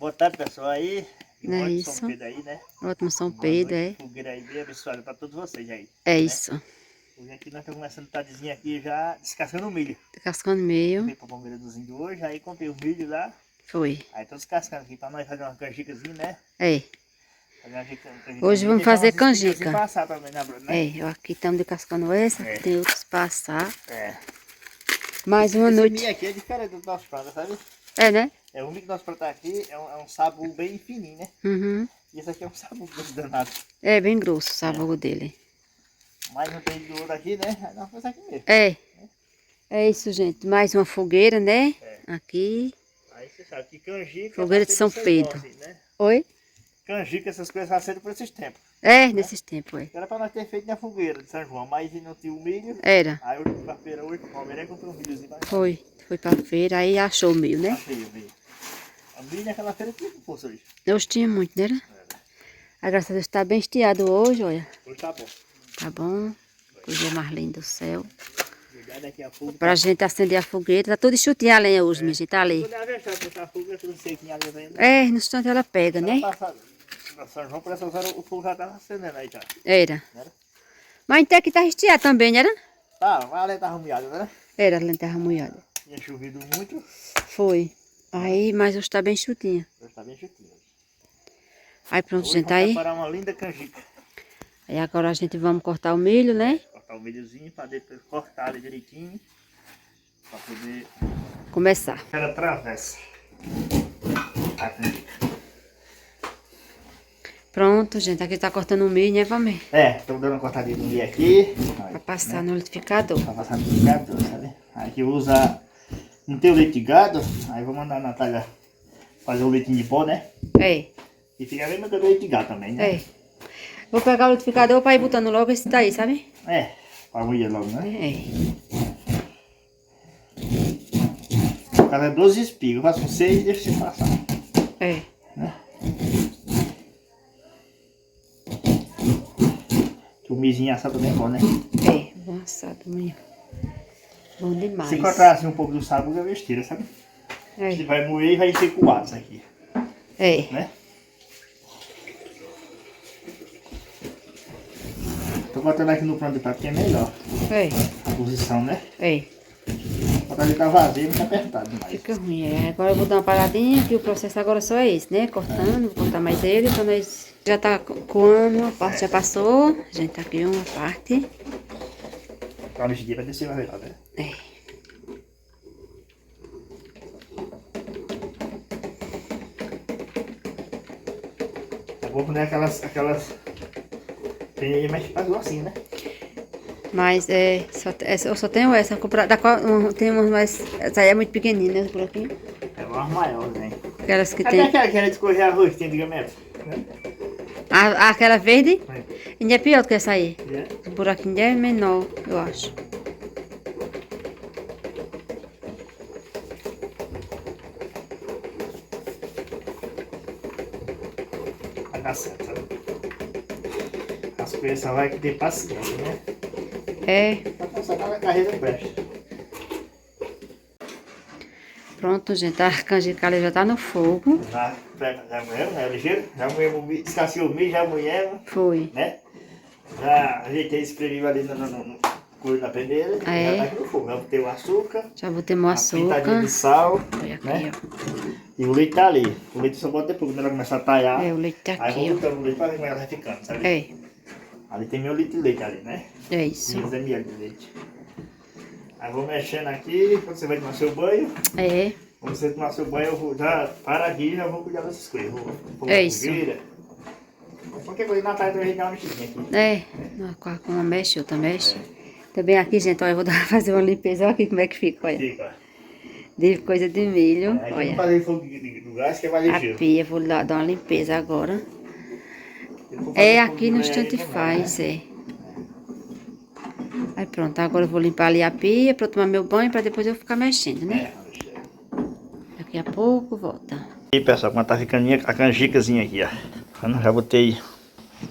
Boa tarde, pessoal, aí. E É ótimo isso. São Pedro aí, né? Ótimo São Boa Pedro, noite, é. fogueira aí bem abençoada pra todos vocês aí. É né? isso. Hoje aqui nós estamos começando a tardezinha aqui já descascando o milho. Tá cascando meio. Comprei pra palmeira dos índios hoje, aí comprei o milho lá. Foi. Aí tô descascando aqui pra nós fazer uma canjicazinha, né? É. Fazer uma canjicazinha Hoje e vamos deixar fazer umas espinhas canjica. passar também, né, Bruno? Né? É, eu aqui estamos descascando essa, É. tem outros passar. É. Mais uma Esse noite. milho aqui é diferente do nosso planta, sabe? É, né? É, o milho que nós plantamos aqui é um sabugo bem fininho, né? Uhum. E esse aqui é um sabugo grosso danado. É bem grosso o sabugo dele. Mas não tem de ouro aqui, né? Aí nós fazemos aqui mesmo. É. É isso, gente. Mais uma fogueira, né? É. Aqui. Aí você sabe que canjica Fogueira é de São Pedro. assim, né? Oi? Canjica, essas coisas já cedo por esses tempos. É, nesses tempos, é. Era pra nós ter feito na fogueira de São João, mas não tinha o milho. Era. Aí eu fui pra feira hoje, o Palmeiras comprou um milhozinho pra Foi. Foi pra feira, aí achou o meio, né? achei o milho. O milho naquela feira tinha com força hoje. Hoje tinha muito, né? A graças a Deus tá bem estiado hoje, olha. Hoje tá bom. Tá bom. Coisa mais linda do céu. Cuidado daqui a pouco. Pra gente acender a fogueira. Tá tudo enxutinho a lenha hoje, minha gente. Tá ali. Quando ela deixar botar fogo, eu não sei quem ali ainda. É, no instante ela pega, né? Na São João, por essas horas, o fogo já tava acendendo aí já. Era. Era? Mas até que tá estiado também, não era? Tá, mas a lenha tava molhada, né? Era, a lenha tava molhada. Tinha chovido muito. Foi. Aí, mas hoje tá bem enxutinha. Hoje tá bem chutinho. Aí pronto, Hoje gente, vamos aí. preparar uma linda canjica. Aí agora a gente vamos cortar o milho, né? Cortar o milhozinho para depois cortar ele direitinho. Para poder... Começar. Aquela travessa. A canjica. Pronto, gente. Aqui tá cortando o milho, né, Valmir? É, estamos dando uma cortadinha no milho aqui. Pra passar no liquidificador. Para passar no liquidificador, sabe? Aqui usa... Não tem o leite de gado, aí vou mandar a Natália fazer o leitinho de pó, né? É. E fica bem mandando leite de gado também, né? É. Vou pegar o liquidificador pra ir botando logo esse daí, sabe? É, para moer logo, né? É. O cara é 12 espigas, eu faço 6 e deixo você passar. É. Né? Que o milhozinho assado também é bom, né? É, bom assado, milho. Bom demais. Se cortar assim um pouco do sabor é besteira, sabe? Ele É. vai moer e vai ser coado isso aqui, É. né? Tô botando aqui no plano de prato que é melhor É. a posição, né? É. Botar ele tá vazio, muito apertado demais. Fica ruim, é. Agora eu vou dar uma paradinha, que o processo agora só é esse, né? Cortando, vou cortar mais ele, então nós já tá coando, uma parte já passou. A gente tá aqui uma parte. Pra mexer vai descer mais melhor, né? É. É bom quando é aquelas... Tem aí mais faz assim, né? Mas eu só tenho essa, comprar, da qual tem umas mais, essa aí é muito pequenininha, né, por aqui. É uma maior, né? Aquelas que Até tem, aquela que era de escorrer arroz que tem antigamente, né? aquela verde, É. ainda é pior do que essa aí. É. O buraquinho é menor, eu acho. Vai dar certo, sabe? As coisas só vai ter paciência, né? É, Pra passar cada carreira presta. pronto, gente, a canjica já tá no fogo. Já moemos, né? Ligeiro. Já moemos, descasquei o milho, já moemos, Foi. né? Já ajeitei esse espremido ali no couro da peneira. É. Já tá aqui no fogo. Já botei o açúcar. Já botei meu Uma pitadinha açúcar. de sal. Olha aqui, né? ó. E o leite tá ali. O leite só bota depois, quando ela começar a talhar. É, o leite tá Aí aqui, vou ó. botando o leite pra ver como ela vai ficando, sabe? É, Ali tem meu litro de leite ali, né? é isso. 500 ml de leite. Aí vou mexendo aqui, quando você vai tomar seu banho. É, Quando você tomar seu banho, eu vou já para aqui e já vou cuidar dessas coisas. Vou É isso. Qualquer coisa na tarde eu vou dar uma mexidinha aqui. é. Com uma mexe, outra mexe. Também aqui, gente, ó, eu vou fazer uma limpeza. Olha aqui como é que fica, olha. Fica. De coisa de milho, Aí vamos olha. fazer fogo do gás que é mais A ligeiro. pia, vou dar uma limpeza agora. Eu vou fazer É, fogo aqui de no lenha instante ali também, faz, né? é. Aí pronto, agora eu vou limpar ali a pia pra eu tomar meu banho, pra depois eu ficar mexendo, né? Daqui a pouco volta. E aí, pessoal, como tá ficando a canjicazinha aqui, ó. Já botei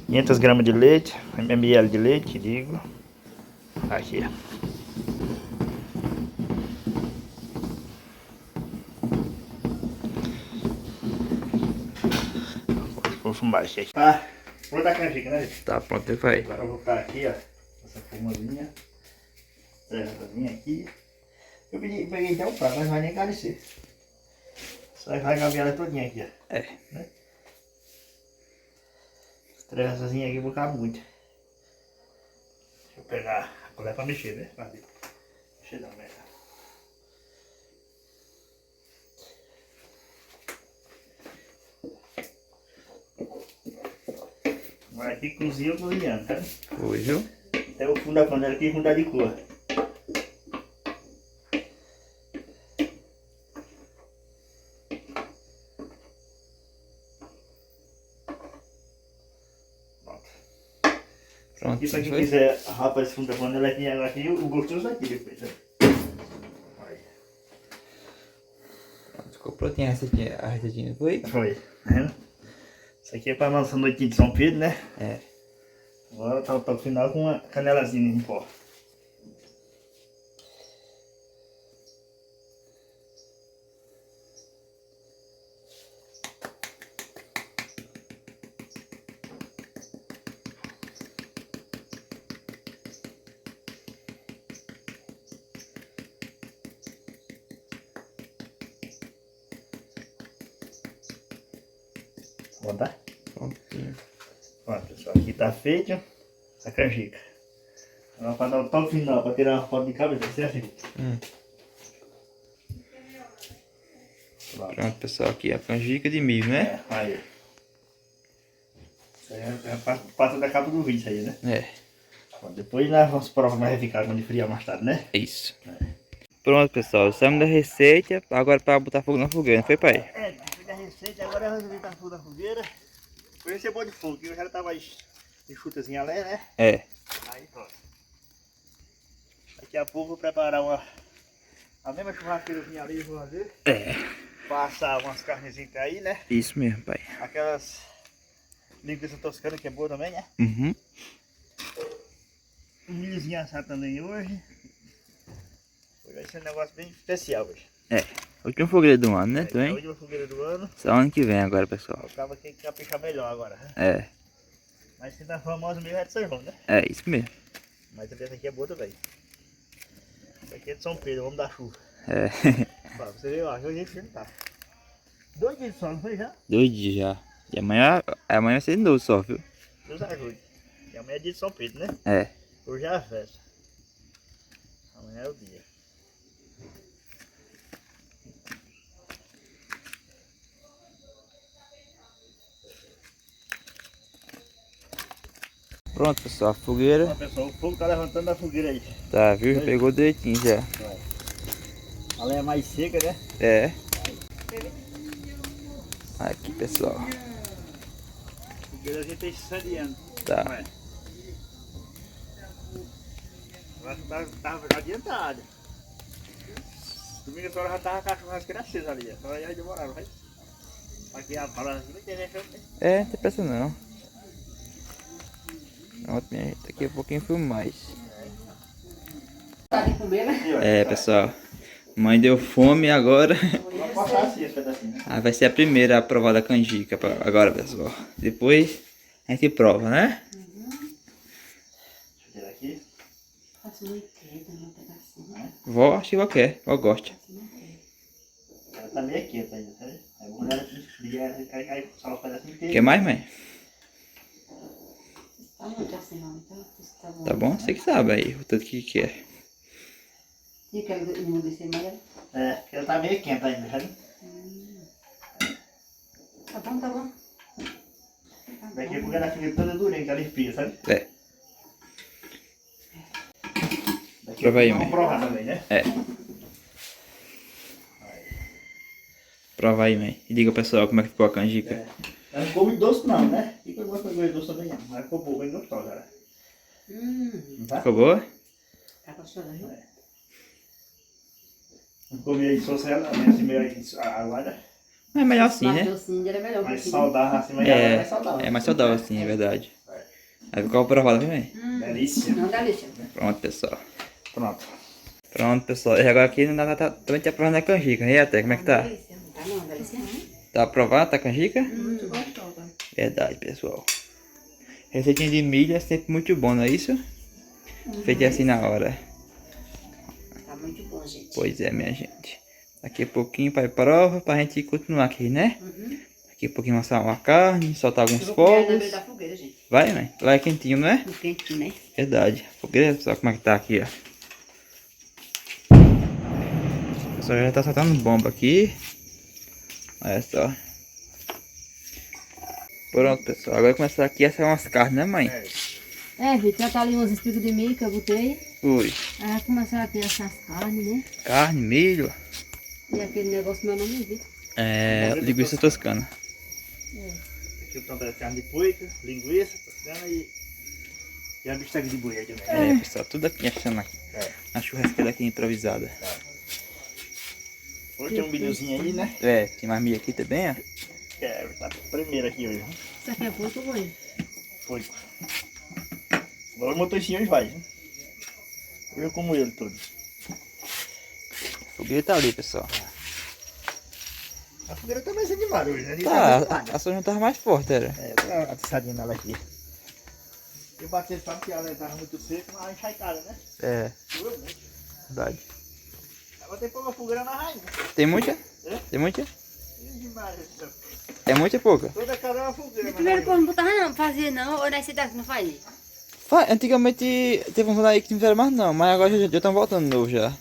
500 gramas de leite, ml de leite, digo. Aqui, ó. fumagem aqui. Tá, vou dar canjica, né? Tá pronto, vai. Agora eu vou ficar aqui, ó. Essa formazinha. Essa aqui. Eu peguei até um prato, mas não vai nem encarecer. Só vai gaviar ela todinha aqui, ó. É. Né? Essa aqui eu vou ficar muito. Deixa eu pegar a colher pra mexer, né? Pra mexer não, né? Vai aqui cozinha cozinhando, tá? Foi, viu? Até o fundo da panela aqui mudar de cor. Pronto, Aqui pra quem foi? quiser rapar esse fundo da panela aqui, o gostoso daqui depois, né? Olha. Ficou prontinha a receitinha, não foi? Foi, tá vendo? Isso aqui é pra nossa noitinha de São Pedro, né? É. Agora tá o final com uma canelazinha em pó. Bom, tá? Prontinho. Pronto, pessoal, aqui tá feito a canjica. Agora para dar o toque final, para tirar uma foto de cabeça, você assim. Pronto. Pronto, pessoal, aqui a canjica de milho, né? É, aí. Isso aí é parte da capa do vídeo, isso aí, né? É. Bom, depois nós vamos provar como vai ficar quando esfriar mais tarde, né? É isso. Pronto, pessoal, saímos da receita, agora para botar fogo na fogueira, não foi, pai? É, depois da receita, agora eu resolvi botar fogo na fogueira. Por isso é bom de fogo, que eu já tava enxutazinha ali, né? É. Aí pronto. Daqui a pouco eu vou preparar a mesma churrasqueirazinha ali, vou fazer. É. Passar umas carnezinhas aí, né? Isso mesmo, pai. Aquelas linguiça toscana que é boa também, né? Uhum. Um milhozinho assado também hoje. Hoje vai ser um negócio bem especial hoje. É. Última fogueira do ano, né? É a Também? última fogueira do ano. Só ano que vem agora, pessoal. Acaba que caprichar melhor agora, né? É. Mas quem tá famoso mesmo é de São João, né? É, isso mesmo. Mas também essa aqui é boa também. Essa aqui é de São Pedro, vamos dar chuva. É. Pra você ver, ó, hoje a gente tá. 2 dias de sol, não foi já? 2 dias já. E amanhã vai ser de novo só, viu? Deus ajude. E amanhã é dia de São Pedro, né? É. Hoje é a festa. Amanhã é o dia. Pronto, pessoal, a fogueira. Ó, pessoal, o fogo tá levantando da fogueira aí. Tá, viu? Já pegou direitinho já. A lenha é mais seca, né? É. Aqui, pessoal. A fogueira a gente tem 7 anos. Tá. Não é? Agora tá adiantada. Domingo a senhora já tava com a churrasqueira acesa ali. A senhora ia demorar, vai? Aqui a parada aqui não tem nem chão, né? É, não tem pressa não. Pronto, minha gente. Daqui a pouquinho filmo mais. Tá de comer, né? É, pessoal. Mãe deu fome agora. Vamos passar assim esse pedacinho, né? Ah, vai ser a primeira a provar da canjica agora, pessoal. Depois a gente prova, né? Deixa eu tirar aqui. Faço muito quente, um pedacinho. Vó, acho que vó quer. Vó gosta. Ela tá meio quente ainda, tá vendo? Aí quando ela esfriar, aí só o pedacinho inteiro. Quer mais, mãe? Tá muito assim, não, então tá bom. Tá bom? Você que sabe aí o tanto que quer. E aquele não descer mais? É, porque ela tá meio quente ainda, sabe? Tá bom, tá bom. Daqui a pouco ela fica toda durinha, que ela esfria, sabe? É. Daqui a Prova aí, pouco mãe. vamos provar também, né? É. Prova aí, mãe. E diga ao pessoal como é que ficou a canjica. É. Ela não ficou muito doce não, né? E eu gosto de coisa doce também, não. Mas ficou boa, bem gostosa, cara. Não tá? Ficou boa? Tá gostoso, viu? Não comi aí só ela, assim, meio aguada. É melhor assim, Mais né? docinho, era melhor. Mais porque- saudável, assim, mas ela é mais saudável. É mais saudável assim, é verdade. Aí ficou aprovado, viu, mãe? Delícia. Não, delícia. Pronto, pessoal. Pronto. Pronto, pessoal. E agora aqui também tá aprovando a canjica. E até, como é que tá? Tá não, delícia. Tá aprovado, tá a canjica? Muito gostosa. Verdade, pessoal. Receitinha de milho é sempre muito bom, não é isso? Feito assim na hora. Tá muito bom, gente. Pois é, minha gente. Daqui a pouquinho para prova pra gente continuar aqui, né? Daqui a pouquinho assar uma carne, soltar alguns Eu vou comer na fogos. beira da fogueira, gente. Vai, mãe. Lá é quentinho, não é? No quentinho, né? Verdade. Fogueira, só como é que tá aqui, ó. O pessoal já tá soltando bomba aqui. Olha só. Pronto, pessoal. Agora começar aqui a assar umas carnes, né, mãe? Vitor, já tá ali uns espigos de milho que eu botei. Ui. Aí vai começar aqui a assar as carnes, né? Carne, milho. E aquele negócio, meu nome é Vitor. Linguiça toscana. Aqui eu tô carne de poica, linguiça, toscana e a bisteca de boi aí também. Pessoal, tudo aqui achando aqui. Na churrasqueira aqui improvisada. Hoje tem um milhozinho aí, né? Tem mais milho aqui também, ó. Tá primeiro aqui hoje. Isso aqui é porco ou boi? Poico. Agora o motorzinho hoje vai, né? Eu como ele todo. A fogueira tá ali, pessoal. A fogueira tá mais animada hoje, né? Tá, a sua já tava mais forte, era. Tá atiçadinha nela aqui. Eu bati pra que ela tava muito seca, mas enxaicada, né? Doeu muito. Verdade. Agora tem que pôr uma fogueira na raiz, né? Tem muita? É? Tem muita? Ih, Maria, É muita ou pouca? toda cara é uma fogueira. No primeiro povo não botava não, fazia não, ou nessa cidade não faz? Antigamente teve um aí que não fizeram mais não, mas agora já estão voltando de novo já.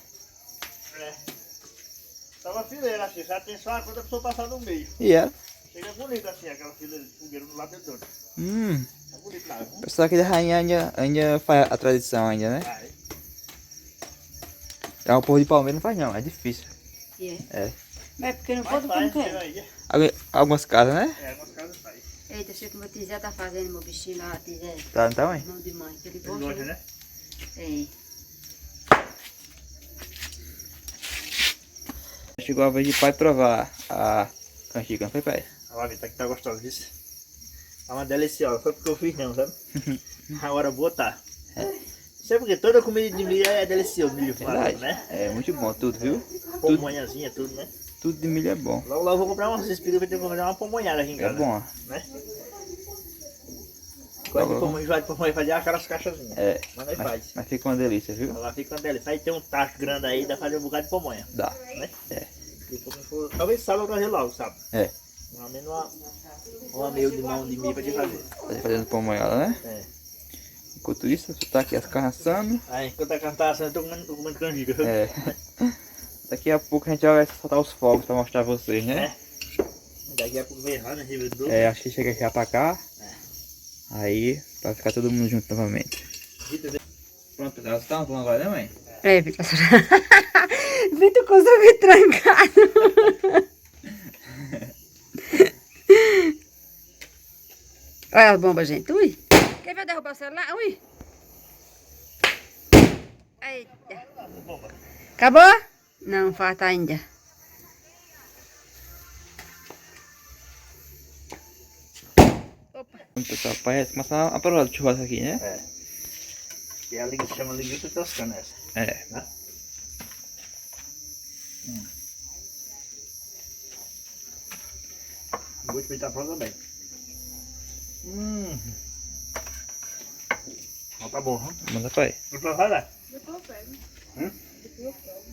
Tava fileira assim, já tem só quando a pessoa passar no meio. E era? Chega bonito assim, aquela fileira de fogueira do lado do outro. É bonito lá, viu? Pessoal aqui da rainha ainda faz a tradição ainda, né? Vai. Já o povo de Palmeiras não faz não, é difícil. É. Mas é porque não Mas pode como faz, quer. aí. Algumas casas, né? Umas casas faz. Eita, achei que meu Tizé tá fazendo, meu bichinho lá, Tizé. Tá, não tá, mãe? Mão de mãe, que ele Ele gosta, gosta, né? É. Chegou a vez de pai provar a canjica, não foi, pai? Olha, Vitor, que tá gostoso disso. Tá uma deliciosa, foi porque eu fiz não, sabe? A hora boa tá. Sabe porque toda comida de milho é deliciosa, milho Verdade. falado, né? É muito bom tudo, viu? Pomonhazinha, tudo, né? Tudo de milho é bom. Logo eu vou comprar umas espigas pra ter que fazer uma pomonhada aqui em É casa. bom. Né? Gosto de pomonha, enjoar de pomonha fazer aquelas caixazinhas. Mas nós faz. Mas fica uma delícia, viu? Ela fica uma delícia. Aí tem um tacho grande aí, dá pra fazer um bocado de pomonha. Dá. Né? Talvez sábado eu trazer logo, sabe? Pelo menos uma meio de mão de milho pra te fazer. Tá fazendo pamonhada, né? Enquanto isso, você tá aqui as carnes assando. Aí, enquanto a carne tá assando, eu tô comendo canjica. Viu? Daqui a pouco a gente vai soltar os fogos pra mostrar a vocês, né? Daqui a pouco vem errado, né? Revedor. Acho que chega já pra cá. Aí, pra ficar todo mundo junto novamente. Pronto, pessoal, você tá falando agora, né, mãe? Vitor. Vitor conseguiu trancado. Olha a bomba, gente. Ui. Quem vai derrubar o celular? Ui. Eita. Acabou? Não, falta ainda. Opa. Pronto, pessoal, vai começar a provar do churrasco aqui, né? E a linguiça chama linguiça toscana essa. Né? O gosto tá pronto também. Ó, tá bom, hein? Manda pai. Vou provar lá. Depois eu pego. Hum? Depois eu pego.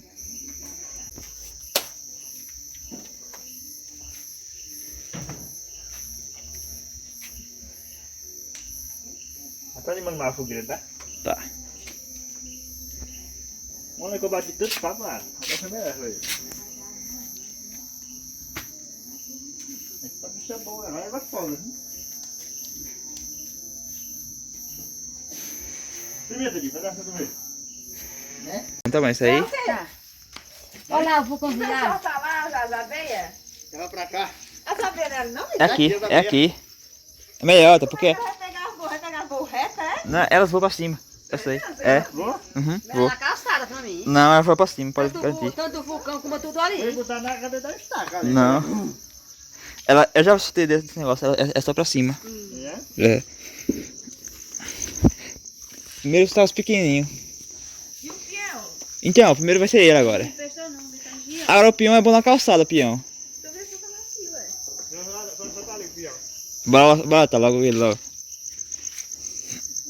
Tá animando mais a fogueira, tá? Tá. Olha que eu bati tanto papo lá. Agora foi melhor, foi. Esse papo é bom, agora vai foda, né? Primeiro, Tadinho, vai dar essa do meio. Né? Então, mas isso aí. Tá. Olha lá, eu vou convidar. Tá lá, as abelhas? Ela pra cá. As abelhas não, É aqui, é aqui. É melhor, tá? Porque. vai pegar voo reto, é? Não, elas vão pra cima. Eu sei. É. Vou? Vou. Na calçada pra mim. Não, ela foi pra cima, pode Tanto, garantir. tanto o vulcão como tudo Vou ali. botar na cadeira da estaca ali. Não. Eu já assustei desse negócio, é só pra cima. É? Primeiro está os pequenininhos. E o peão? Então, primeiro vai ser ele agora. Não fechou não, me tá Agora o peão é bom na calçada, peão. Tô vendo que tá macio, ué. Só tá ali, pião. Bota logo ele logo.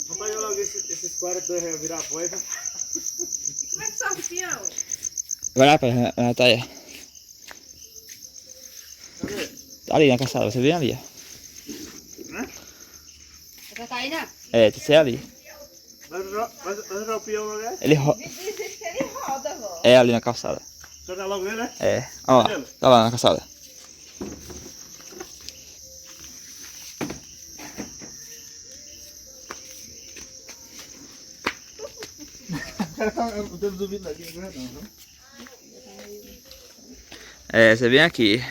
Vou pegar logo esses 42 reais virar pó. Como é que sobe o peão? Vai lá, pai, tá aí. Tá ali na caçada, você vem ali, ó. Já tá aí, né? É, você é ali. Vai jogar o peão logo, é? Ele Diz que ele roda, vó. é ali na calçada. Jogar logo ele, né? É, ó lá, tá lá na calçada. Eu não tenho dúvida aqui, não é não. É, você vem aqui.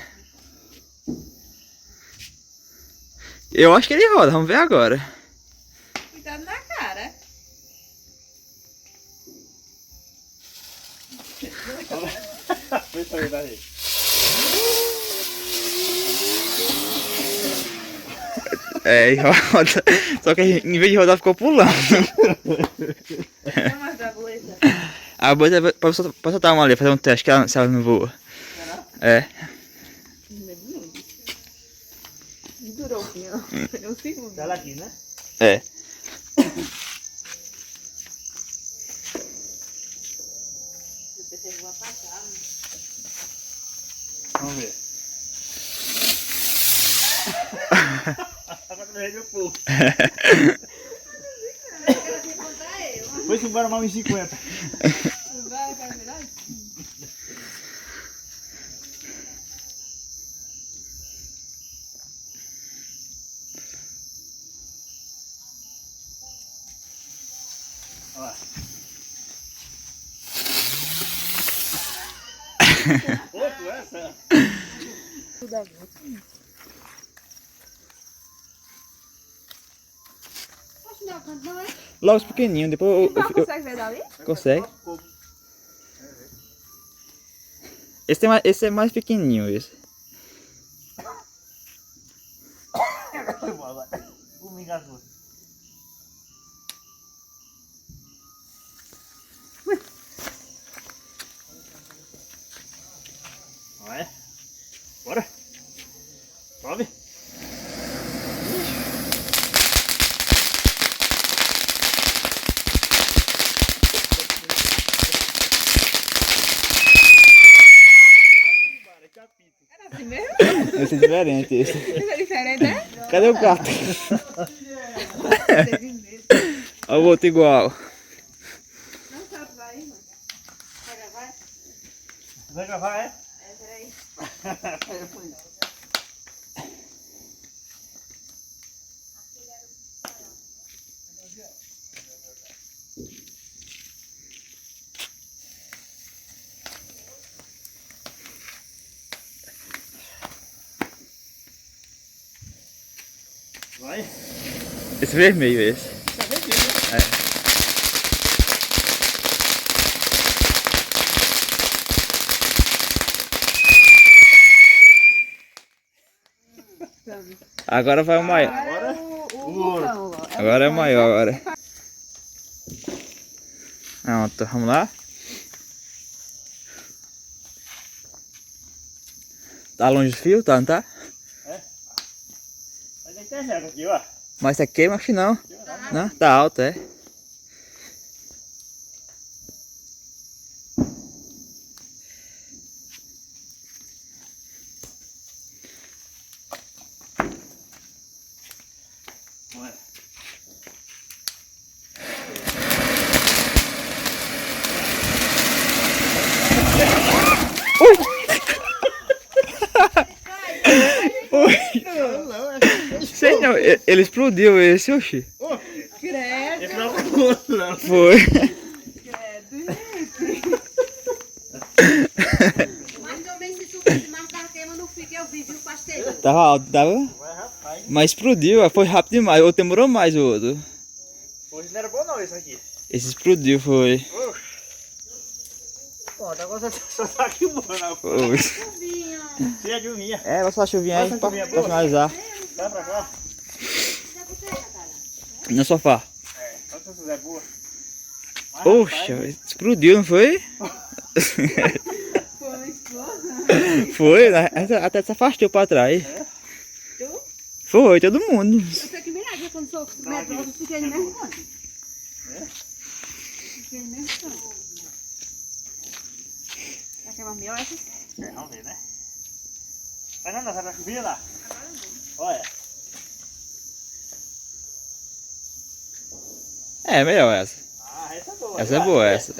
Eu acho que ele roda, vamos ver agora. Cuidado na cara. Deixa eu ver daí. É, e roda. Só que em vez de rodar, ficou pulando. Vamos mostrar a boleta. A bolsa pode soltar uma ali, fazer um teste, que se ela não voa. É. Durou o peão. Foi um segundo. Tá lá aqui, né? É. Vamos ver. Agora não regra o fogo. Foi embora mal em 50. Vai virar? Olha lá. Outro essa? Acho não, canto não é? Logo os pequenininhos, depois Então consegue ver dali? consegue. Esse é mais pequenininho, esse. O me engasgou. Vai. Bora. Sobe. Era assim mesmo? Esse é diferente, esse. Isso é diferente, né? Cadê o gato? Olha o outro igual. Não sabe, vai, mano. Vai gravar? Vai gravar, é? É, peraí. Vai. Esse vermelho, esse. Tá bem, né? É. Agora vai o maior. Agora O ouro. vulcão, ó. Agora é o maior agora. Pronto, vamos lá. Tá longe do fio, tá, não tá? Mas tem que ter reto aqui, ó. Mas tá queima, acho que não. Não, tá alto, é. Bora. Sei não, ele explodiu esse, oxi. Credo, Esse não é o outro, não. Foi. credo. Mas também se tu fosse mais da queima não fica, eu vi, viu, pastel? Tava alto, tava. Vai, rapaz. Mas explodiu, foi rápido demais. O outro demorou mais o outro. Hoje não era bom não esse aqui. Esse explodiu, foi. Pô, agora só tá aqui bom, não. Foi. Tira a chuvinha. É, vai só a chuvinha aí Passa a pra chuvinha boa. finalizar. Vai pra cá. No sofá. É, só se você é boa. Vai, Poxa, rapaz. explodiu, não foi? Foi uma explosão. Foi, né? Até se afastou pra trás. Tu? Foi, todo mundo. Eu sei que milagre, quando sou medrosa, eu fiquei no mesmo canto. É? Fiquei no mesmo canto. Já quer mais melhor essas? É, vamos ver, né? Fernanda, você vai subir lá? Olha. É, melhor essa. Ah, essa é boa. Essa é boa, essa.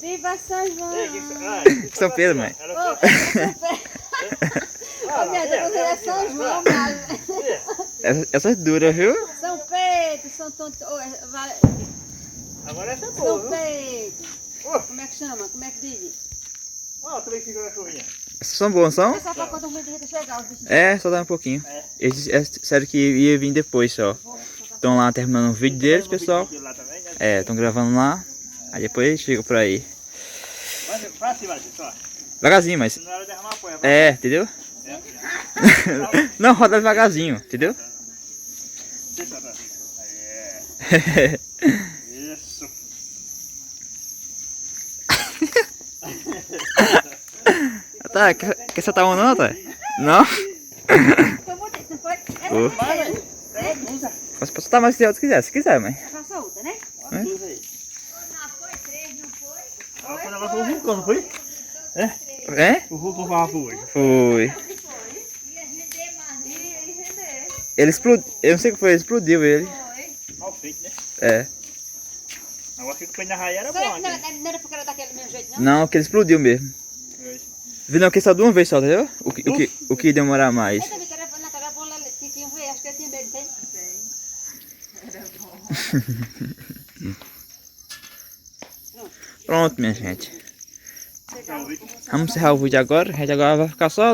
Viva São João! São Pedro, mãe. Ô, minha Deus, é São João, mas... Essa é dura, viu? São Pedro, São Tonto... Agora essa é boa, São viu? Pedro. Como é que chama? Como é que diz? Ó, também fica na chuvinha. Essas são boas, não É são? só pra quando o medo de chegar, os bichinhos. É, só dá um pouquinho. Eles disseram que ia vir depois só. Estão lá terminando o vídeo deles, pessoal. Lá também, né? É, estão gravando lá. Aí depois chega por aí. Vai pra cima, só. Devagarzinho, mas... Na hora de derramar apoia. É, entendeu? Não, roda devagarzinho, entendeu? Deixa pra cima. É. Isso. Tá, quer soltar uma não, tá? Não? Foi bonito, não foi? Ô. Vai, pega a blusa. Posso soltar mais se quiser, mãe. Passou outra, né? Bota a blusa aí. Não, foi 3, não foi? Ela foi levar pro vulcão, não foi? É? O vulcão falava pro hoje. Foi. Ia render mais, né? Ia render. Ele explodiu, eu não sei o que foi, explodiu ele. Foi. Mal feito, né? É. Agora que o pé na raia era bom. Será que Né? não era porque era daquele mesmo jeito, não? Não, que ele explodiu mesmo. Vi não que só de uma vez só, entendeu? O que demorar mais. Eu também queria naquela bola que tinha ver, acho que eu tinha medo, tem? Pronto, minha gente. Vamos encerrar o vídeo agora. A gente agora vai ficar só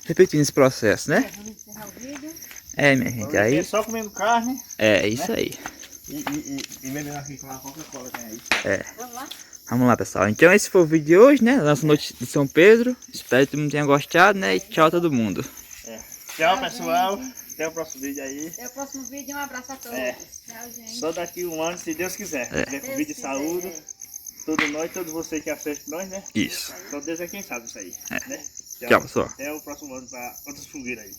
repetindo esse processo, né? Vamos encerrar o vídeo. É, minha gente, aí... Só comendo carne É, isso aí. e bebendo aqui com a Coca-Cola tem aí. É. Vamos lá? Vamos lá, pessoal. Então esse foi o vídeo de hoje, né? Nossa noite de São Pedro. Espero que todo mundo tenha gostado, né? E tchau a todo mundo. Tchau, pessoal. Até o próximo vídeo aí. Até o próximo vídeo. Um abraço a todos. É. Tchau, gente. Só daqui um ano, se Deus quiser. É. Dentro do vídeo de saúde. Todos nós, todos vocês que assistem nós, né? Isso. Só Deus é quem sabe isso aí. Né? Tchau, pessoal. Até o próximo ano para outros fogueiros aí.